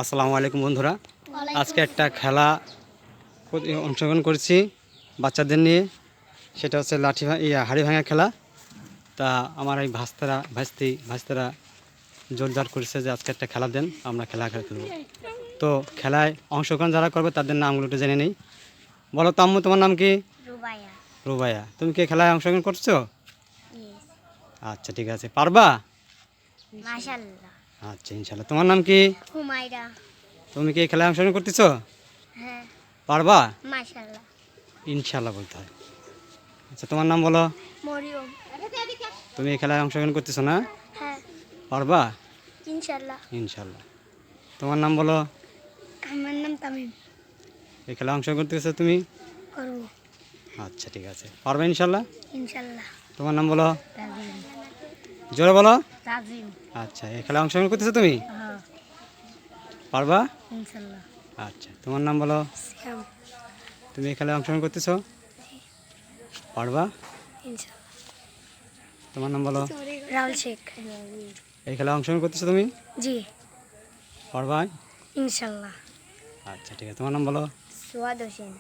আসসালামু আলাইকুম বন্ধুরা, আজকে একটা খেলা অংশগ্রহণ করছি বাচ্চাদের নিয়ে। সেটা হচ্ছে হাড়ি ভাঙা খেলা। তা আমার এই ভাস্তারা জোরদার করেছে যে আজকে একটা খেলা দেন, আমরা খেলা খেলব। তো খেলায় অংশগ্রহণ যারা করবে তাদের নামগুলো একটু জেনে নেই। বলো তো আম্মু, তোমার নাম কি? রুবাইয়া। রুবাইয়া। তুমি কি খেলায় অংশগ্রহণ করছো? আচ্ছা, ঠিক আছে। পারবা? মাশাআল্লাহ। আচ্ছা, ইনশাল্লাহ। তোমার নাম কি? হুমায়রা। তুমি কি খেলায় অংশগ্রহণ করতেছো? হ্যাঁ। পারবা? মাশাআল্লাহ। ইনশাল্লাহ বলতে হয়। আচ্ছা, তোমার নাম বলো। মরিয়ম। তুমি এই খেলায় অংশগ্রহণ করতেছো না? হ্যাঁ। পারবা? ইনশাআল্লাহ। ইনশাল্লাহ। তোমার নাম বলো। আমার নাম তামিম। এই খেলায় অংশগ্রহণ করতেছো তুমি? করব। আচ্ছা, ঠিক আছে। পারবা ইনশাল্লাহ? ইনশাআল্লাহ। তোমার নাম বলো। তাজিম। জোরে বলো। তাজিম। আচ্ছা, এই খেলায় অংশগ্রহণ করতেছো তুমি? হ্যাঁ। পারবা? ইনশাআল্লাহ। আচ্ছা, তোমার নাম বলো। সিয়াম। তুমি এই খেলায় অংশগ্রহণ করতেছো? পারবা? ইনশাআল্লাহ। তোমার নাম বলো। রাহুল শেখ। এই খেলায় অংশগ্রহণ করতেছো তুমি? জি। পারবা? ইনশাআল্লাহ। আচ্ছা, ঠিক আছে। তোমার নাম বলো। সুয়াদ হোসেন।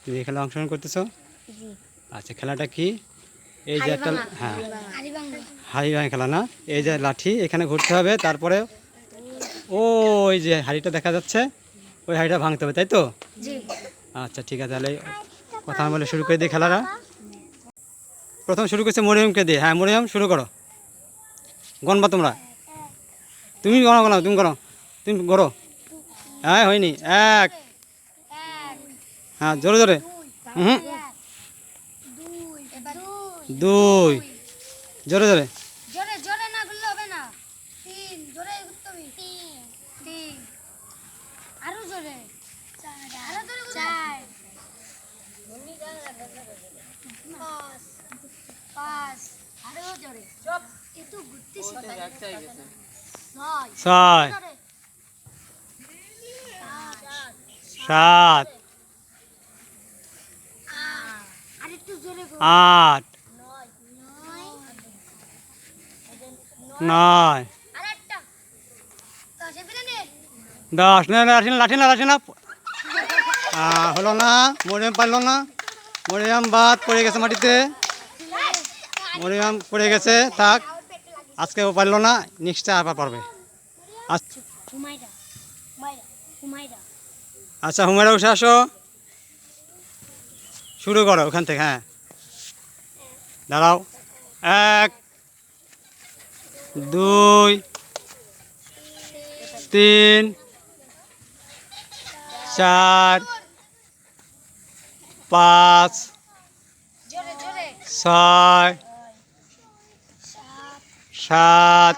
তুমি এই খেলায় অংশগ্রহণ করতেছো? জি। আচ্ছা, খেলাটা কি? এই যে একটা, হ্যাঁ, হাড়ি ভাঙা খেলা না? এই যে লাঠি এখানে ঘুরতে হবে, তারপরে ওই যে হাড়িটা দেখা যাচ্ছে, ওই হাড়িটা ভাঙতে হবে, তাই তো? জি। আচ্ছা, ঠিক আছে। তাহলে কথা না বলে শুরু করে দিই খেলাটা। প্রথম শুরু করছে মরিয়মকে দিয়ে। হ্যাঁ, মরিয়ম, শুরু করো। গণবা তোমরা। তুমি গণো, তুমি গড়ো। হ্যাঁ, হয়নি। এক। হ্যাঁ, জোরে জোরে। হুম। দুই। জোরে জোরে। জোরে জোরে না ঘুরলে হবে না। তিন। জোরে ঘুরতে হবে। তিন। আরো জোরে। আরো জোরে চার। পাঁচ। আরো জোরে। চুপ। একটু ঘুরতেছি। ছয়। সাত। আরেকটু জোরে। আট। নয়। আরেকটা। দশ। না, লাঠি না। হলো না। মরিয়ম পারলো না। মরিয়ম বাদ পড়ে গেছে মাটিতে। মরিয়ম পড়ে গেছে, থাক। আজকে ও পারলো না, নেক্সটটা আবার পারবে। আচ্ছা, হুমায়রা, উঠে আসো। শুরু করো ওখান থেকে। হ্যাঁ, দাঁড়াও। এক। দুই। তিন। চার। পাঁচ। ছয়। সাত।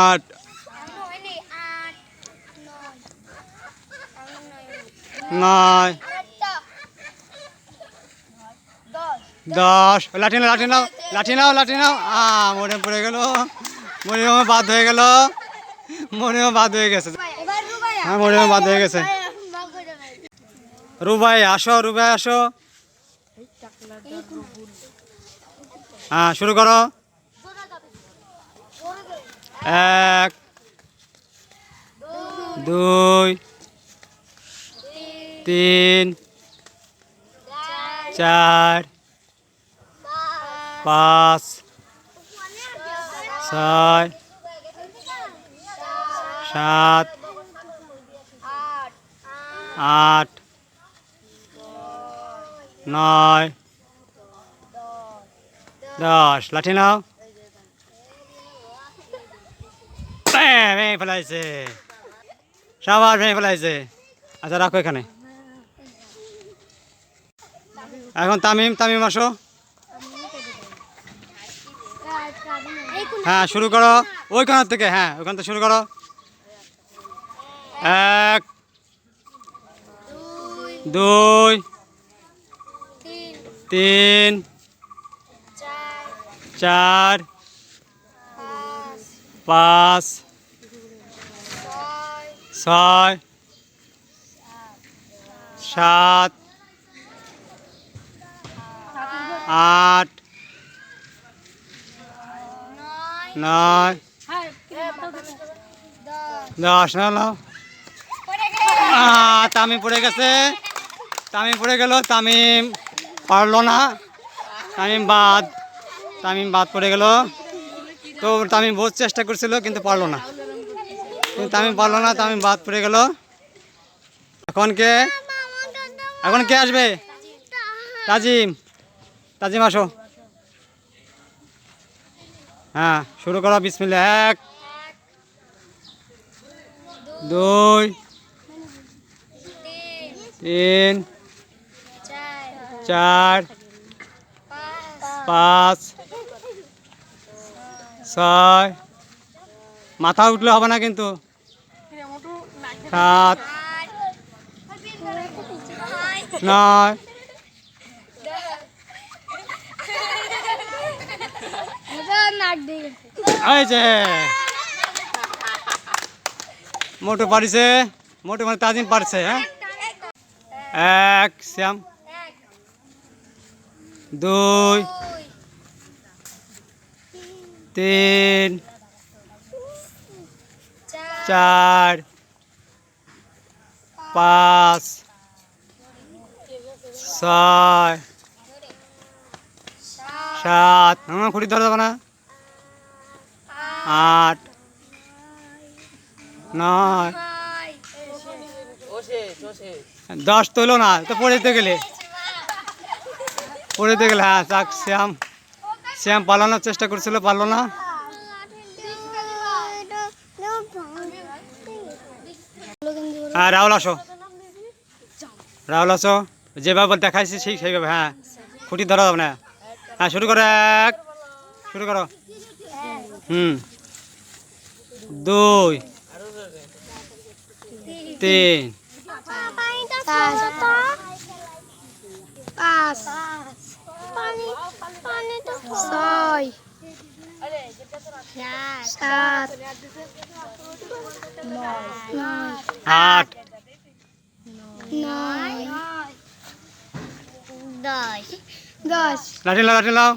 আট। নয়। দশ। লাঠি নাও। মরিয়ম পড়ে গেল। মরিয়ম বাদ হয়ে গেল। মরিয়ম বাদ হয়ে গেছে। হ্যাঁ, মরিয়ম বাদ হয়ে গেছে। রুবাই আসো। হ্যাঁ, শুরু করো। এক। দুই। তিন। চার। পাঁচ। ছয়। সাত। আট। নয়। দশ। লাঠি নাও। ভেঙে ফেলাইছে, সবার ভেঙে ফেলাইছে। আচ্ছা, রাখো এখানে। এখন তামিম আসো। হ্যাঁ, শুরু করো ওইখান থেকে। হ্যাঁ, ওইখান থেকে শুরু করো। এক। দুই। তিন। চার। পাঁচ। ছয়। সাত। আট। নয়। 10 নাও। তামিম পড়ে গেছে, তামিম পড়ে গেল, তামিম পারলো না, তামিম বাদ পড়ে গেল। তো তামিম বহুত চেষ্টা করছিল কিন্তু পারলো না, তামিম বাদ পড়ে গেল। এখন কে আসবে? তাজিম আসো। হ্যাঁ, শুরু করো, বিসমিল্লাহ। 1 2 3 4 5 6, মাথা উঠলে হবে না কিন্তু, 7 9, এই যে মোটু পারিছে, মোটু মানে তাজিম পারছে। হ্যাঁ, 1 শ্যাম, 2 3 4 5 6 7, খুঁটি ধরে যাবে না, 8 9 10 তো হলো না, তো পড়েতে গেলে। হ্যাঁ, যাক, শ্যাম পালানোর চেষ্টা করছিল, পারলো না। হ্যাঁ, রাহুল আসো, যেভাবে দেখাইছি সেইভাবে। হ্যাঁ, খুঁটি ধরা যাবে না। হ্যাঁ, শুরু করো। 1 শুরু করো। 2 3 5 6 7 8 9 10 লাঠি লাও।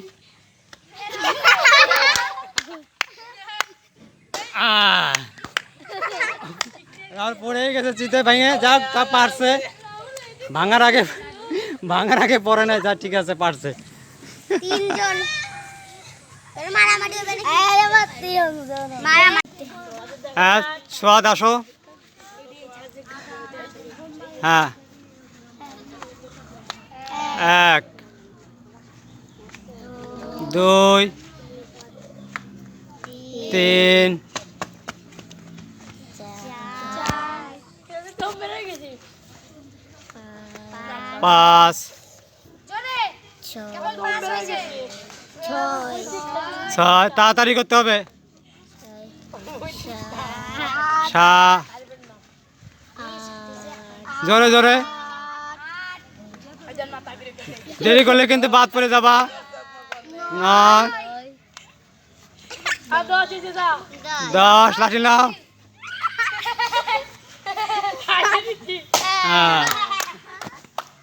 আর পড়ে গেছে চিতে ভেঙে, যাক, তা পারছে। ভাঙার আগে পড়ে নাই, যা, ঠিক আছে, পারছে। 3 জন হ্যাঁ, সোয়াদ আসো। হ্যাঁ, 1 2 3 5 6, তাড়াতাড়ি করতে হবে। 7, জোরে দেরি করলে কিন্তু বাদ পড়ে যাবা। 9 10, লাঠি নাও। হ্যাঁ,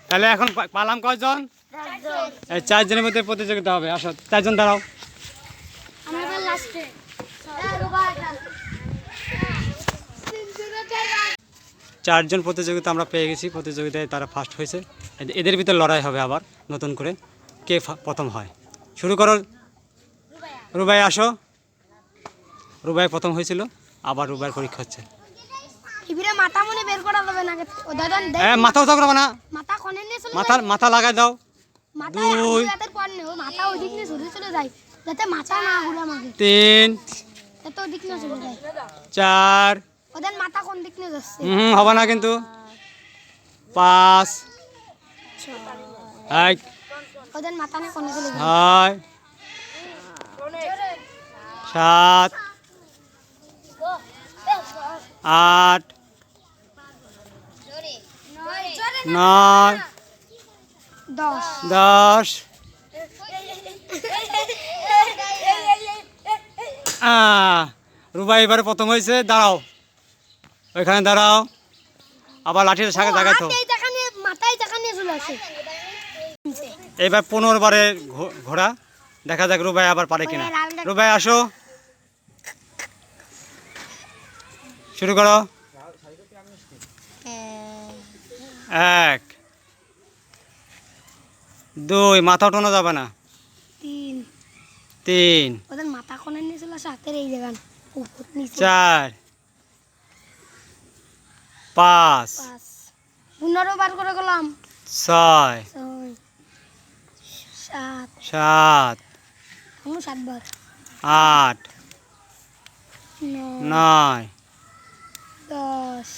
তাহলে এখন পালাম কয়জন? 4 জনের মধ্যে প্রতিযোগিতা হবে। আসো, 4 জন দাঁড়াও। 4 জন প্রতিযোগিতা আমরা পেয়ে গেছি, প্রতিযোগিতায় তারা ফার্স্ট হয়েছে। এদের ভিতরে লড়াই হবে আবার নতুন করে, কে প্রথম হয়। শুরু করো। রুবাই আসো। রুবাই প্রথম হয়েছিল, আবার রুবাইয়ের পরীক্ষা হচ্ছে। মাথাও তো করবে না, মাথা লাগাই দাও। 2 3 4, হবে না কিন্তু। 5 6 7 8 9 10। রুবাই এবারে প্রথম হয়েছে, দাঁড়াও, ওইখানে দাঁড়াও, আবার লাঠির সাথে জায়গায় তো। এবার 15 বারে ঘোড়া, দেখা যাক রুবাই আবার পারে কিনা। রুবাই আসো। শুরু করো। 1 2 মাথা উঠানো যাবে না। 3 3 ওদের মাথা কোণে নিয়েছিল সাথের এই জায়গা উপর নিচে 4 5 5 15 বার করে গেলাম 6 6 7 7 আমি 7 বার 8 9 9 10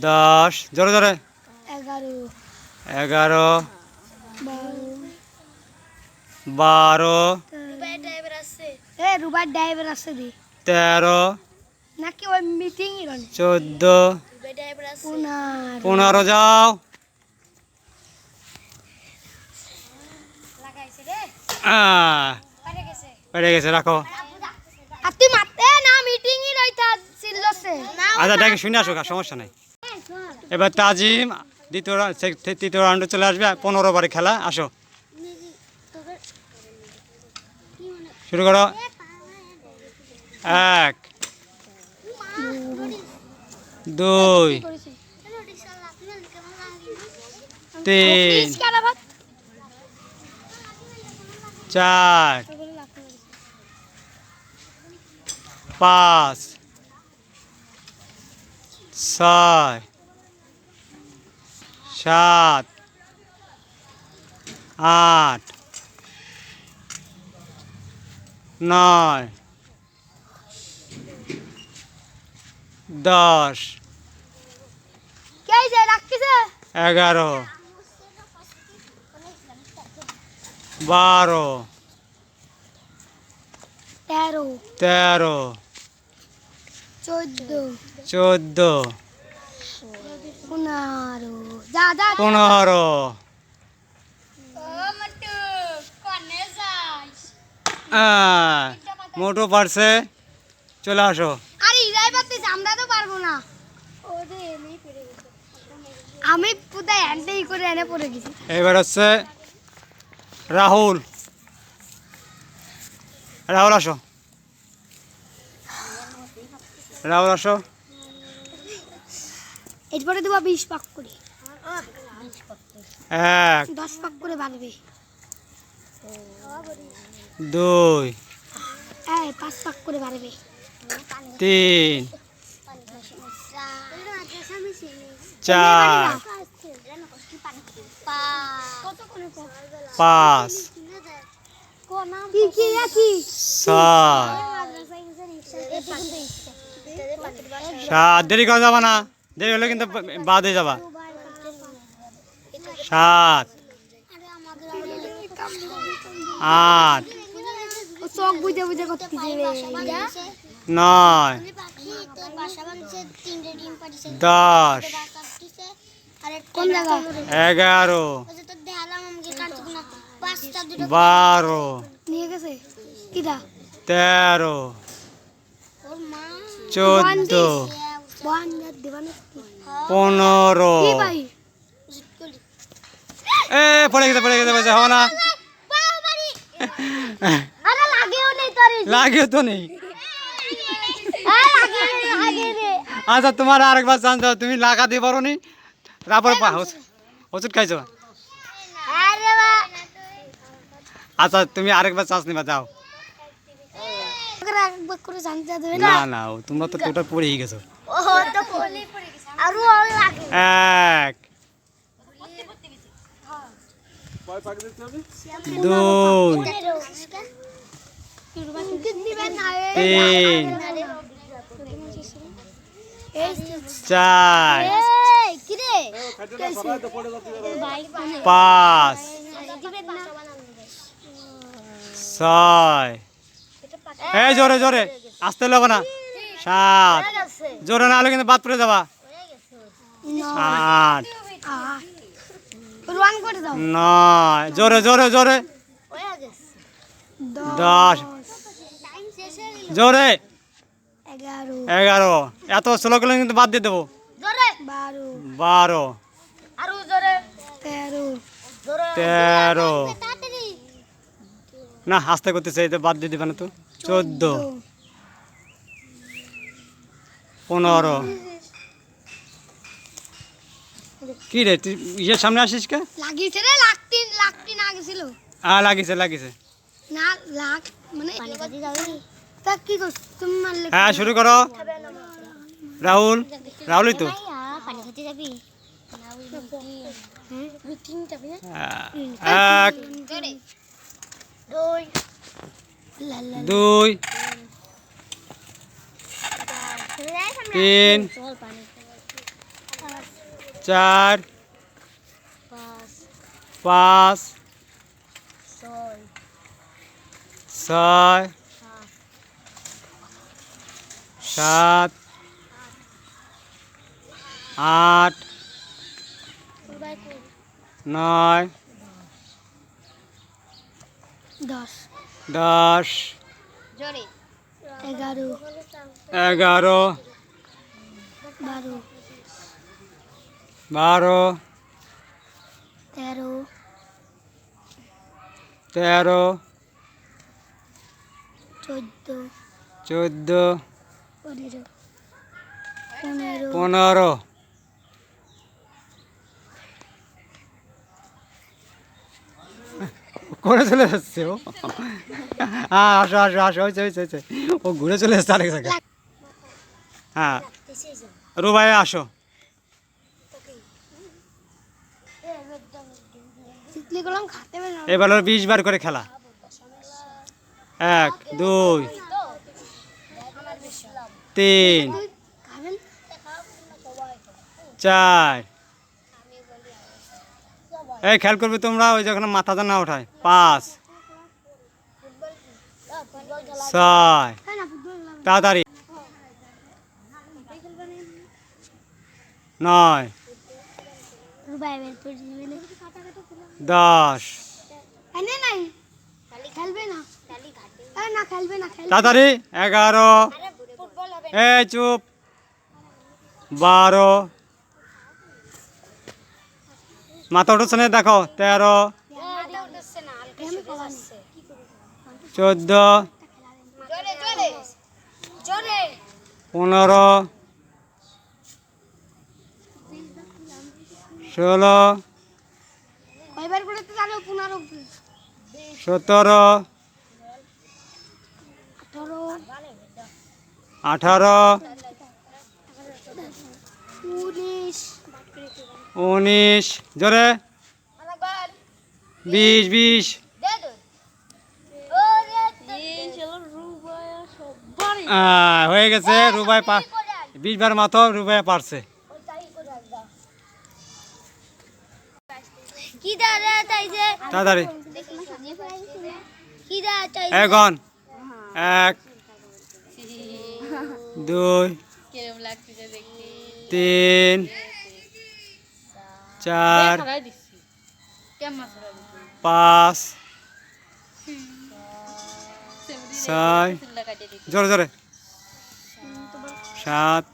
10 জোরে জোরে 11 11 12 12 রুবাই ড্রাইভার আছে রুবাই ড্রাইভার আছে দি 13 নাকি ওই মিটিং এর 14 রুবাই ড্রাইভার আছে 15 যাও। লাগাইছে রে পারে গেছে পেরে গেছে রাখো। আর তুই মারতে না মিটিং এর হইতা ছিলছে আচ্ছা দেখে শুনে আসো সমস্যা নাই। এবার তাজিম তৃতীয় রাউন্ডে চলে আসবে। 15 বারে খেলা। আসো শুরু করো। 1 2 3 4 5 6 7 8 9 10 কে যে রাখতেছে 11 12 13 13 14 14 15 যা যা 15 ও মটু কোনে যাস মোটো পারছে। চলে আসো। আরে ইরাই পারতেছে আমরা তো পারবো না ওদে এনেই পড়ে গেছে আমি পুরো হ্যান্ডেই করে এনে পড়ে গেছি এবার হচ্ছে রাহুল। রাহুল আসো। রাহুল আসো। এরপরে দেবো 20 পাক করে 1 10 পাক করে বাড়বে 2 5 পাক করে বাড়বে 3 4 5 6 7 দেরি করা যাবে না। দেরি হলে কিন্তু বাদ হয়ে যাবা। 7 8 চোখ বুঝে বুঝে করতেছে 9 10 কোন জায়গা 11 12 নিয়ে গেছে কিরা 13 14 বহান দেবান 15 কি ভাই পড়ে গেছে বলছে হো না। আরে লাগেও নেই তোরে লাগিও তো নেই। আগে রে আচ্ছা তোমার আরেকবার চান্স দাও। তুমি লাগা দিয়ে পারো নি। তারপরে ওষুধ খাইছো। আরে বা আচ্ছা তুমি আরেকবার চান্স নিবা যাও। একবার করে জানতে দেবে না না তোমরা তো টোটাল পড়েই গেছো। ও তো পড়ে আরো লাগে 1 2 3 4 কিরে 5 6 এই জোরে জোরে আসতে লাগো না। 7 জোরে না হলে কিন্তু বাদ পড়ে যাবা। 8 রান করে দাও 9 জোরে জোরে জোরে 10 জোরে 11 এত স্লো করলে কিন্তু বাদ দিয়ে দেবো। জোরে 12 আরো জোরে 13 13 না আস্তে করতেছে এই তো বাদ দিয়ে দিবে না তো। 14 15 কি রে তুই ইয়ের সামনে আসিস কে? লাগিয়েছে রে, লাখটি না গেছিল লাগিছে না, লাখ মানে তা কি করছ তুমি মারলে? হ্যাঁ শুরু করো। রাহুলই তো। পানি খেতে যাবি? মিটিং যাবি না? 1 2 3 4 5 6 7 8 9 10 10 11 11 12 12 13 13 14 14 15 15 করে চলে যাচ্ছে ও। আসো আসো আসো হয়েছে ও ঘুরে চলে যাচ্ছে আরেক জায়গায়। হ্যাঁ রুবাই আসো। চিকলি কলম খাতে হবে না। এবার 20 বার করে খেলা। 1 2 3 খাবেন? 4 এই খেয়াল করবে তোমরা ওই যখন মাথা না ওঠায় 5 6 তাই না, ফুটবল খেলাবেন। তাড়াতাড়ি 9 রুবাই বের করে দিবে না। 10 এনে নাই খেলবে না, না খেলবে না, খেলবে তাড়াতাড়ি 11 ফুটবল হবে এই চুপ 12 মাথা উঠছে না দেখো 13 মাথা উঠছে না, হালকা যাচ্ছে 14 জোরে জোরে জোরে 15 16 কয়বার করে তো জানো? 15 17 18 18 19 19 জোরে 20 20 হয়ে গেছে রুবাই 20 বার মাত্র রুবাই পারছে। কি দাঁড়া চাইছে? তাড়াতাড়ি কি দাঁড়া চাইছে? এখন 1 2 3 4 5 6 জোরে জোরে 7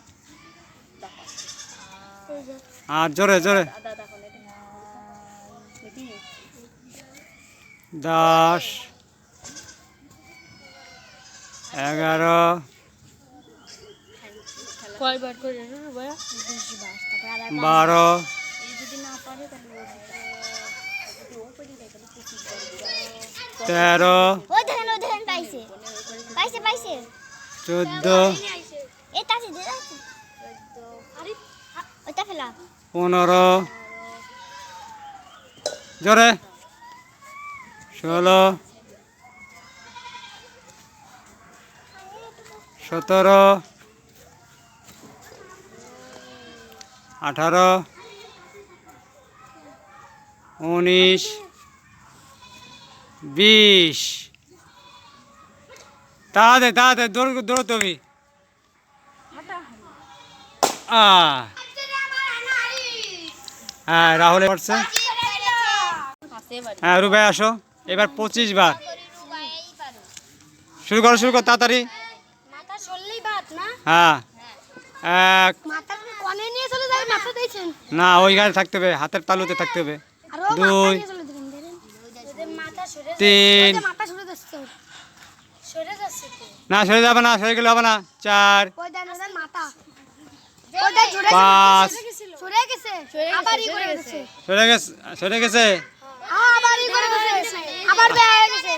8 জোরে জোরে 10 11 কয়বার করে রুবাই? 12 যদি না পারে তাহলে 13 ওই দেখেন পাইছে পাইছে পাইছে 14 এটা আছে যে আছে আরে ওটা ফেলা 15 জোরে 16 17 18 19 20 তাড়াতাড়ি দৌড়তে হবে। হ্যাঁ রাহুল পড়ছে। হ্যাঁ রুবাই আসো এবার 25 বার শুরু করো তাড়াতাড়ি। মাথা সরলেই বাত না, হ্যাঁ 1 মাথা কোণে নিয়ে চলে যাবে, মাথা দিয়েছেন না ওই গায়ে থাকতে হবে, হাতের তালুতে থাকতে হবে। আর ও 2 মাথা নিয়ে চলে দিবেন দেখেন মাথা সরে 3 মাথা সরে যাচ্ছে তো না সরে যাবে না, সরে গেলে হবে না। 4 ওই দেন মাথা 5 সরে গেছে আবার ই করে গেছে সরে গেছে আবার ই করে গেছে আবার বেয়ে গেছে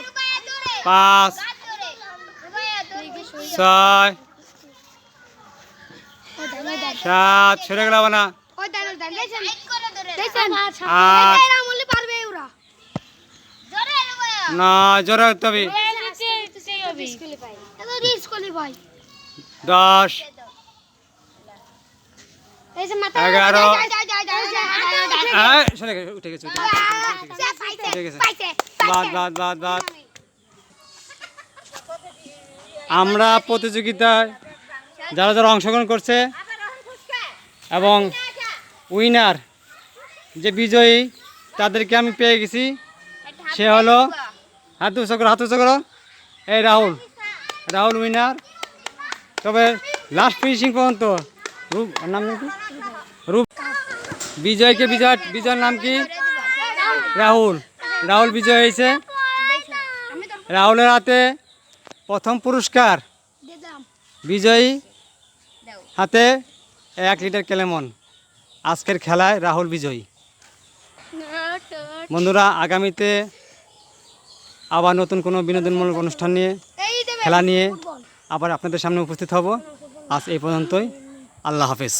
5 6 7 সরে গেল না ওই দাঁড় দেখেন দেখেন 8 এরা আমলি পারবে ওরা জোরে এলো না জোরে তবে এত রিস্ক করলি ভাই 10 এই যে মাথা 11 যায় সরে গেছে উঠে গেছে পাইছে পাইছে বাদ আমরা প্রতিযোগিতায় যারা যারা অংশগ্রহণ করছে এবং উইনার যে বিজয়ী তাদেরকে আমি পেয়ে গেছি সে হলো হাত উঁচু করো এই রাহুল উইনার তবে লাস্ট ফিনিশিং পর্যন্ত রূপ ওর নাম কি রূপ বিজয়ের নাম কি রাহুল বিজয় হয়েছে রাহুলের হাতে প্রথম পুরস্কার বিজয়ী হাতে 1 লিটার কেলেমন আজকের খেলায় রাহুল বিজয়ী বন্ধুরা আগামীতে আবার নতুন কোনো বিনোদনমূলক অনুষ্ঠান নিয়ে খেলা নিয়ে আবার আপনাদের সামনে উপস্থিত হব আজ এই পর্যন্তই আল্লাহ হাফেজ